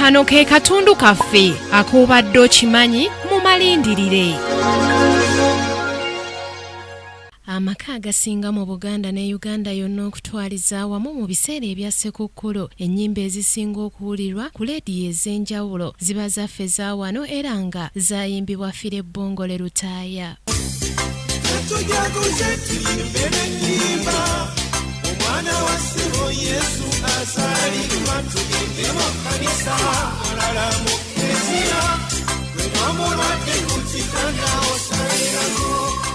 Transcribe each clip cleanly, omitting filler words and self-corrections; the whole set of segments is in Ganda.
Kano ke katundu kaffe akobadde okimanyi mu malindirire. Amaka agasinga mu Buganda ne Uganda yonna okutwaliza awamu mu biseera ebya Ssekukkulu ennyimba ezisinga okuwulirwa ku leediyo ez'enjawulo ziba zaffe za wano era nga zayimbibwa Fire Bongole Lutaaya. Omwana wa Ssebo Yesu azaalibwa tugende mu kkanisa olala mu Eklezia bwe bamulwadde ku kitanda osalirako.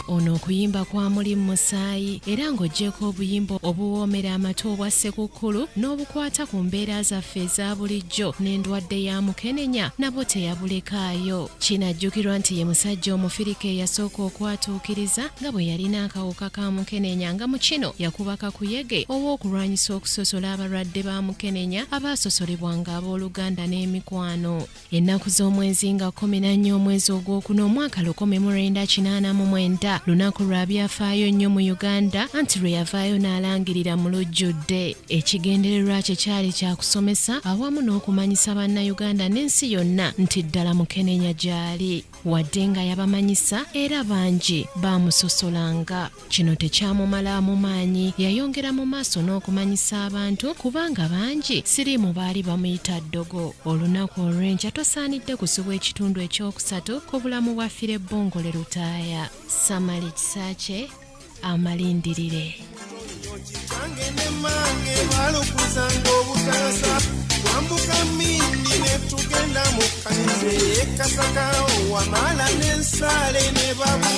Ono okuyimba kwa muli Musaayi era ng'oggyeko obuyimba obuwoomera amatu obwa Ssekukkulu n'obukwata ku mbeera zaffe eza bulijjo n'endwadde ya mukenenya nabo teyabulekaayo. Kinajjukirwa nti ye musajja Omufirika eyasooka okwatuukiriza nga bwe yalina akawuka ka mukenenya nga mu kino yakuba kakuyege ow'okulwanyisa okusosola abalwadde ba mukenenya abaasosolebwanga abooluganda n'emikwano. Ennaku z'omwezi nga 14 omwezi ogwokuna omwaka 1989 lunaku lwa byafaayo nnyo mu Uganda anti lwe yavaayo n'alangirira mu lujjudde. Ekigendererwa kye kyali kya kusomesa awamu n'okumanyisa bannayuganda n'ensi yonna nti ddala mukenenya gy'ali. Wadde nga yabamanyisa era bangi baamusosolanga. Kino tekyamumalaamu maanyi, yayongera mu maaso n'okumanyisa abantu kubanga bangi siriimu baali bamuyita ddogo. Olunaku olw'enkya tosaanidde kusubwa ekitundu ekyokusatu ku bulamu bwa Fire Bongole Lutaaya. Samali Kisaache, amalindirire. Wambuka mindi ne tugenda mu kanisa ekasaka wamala n'ensale ne babu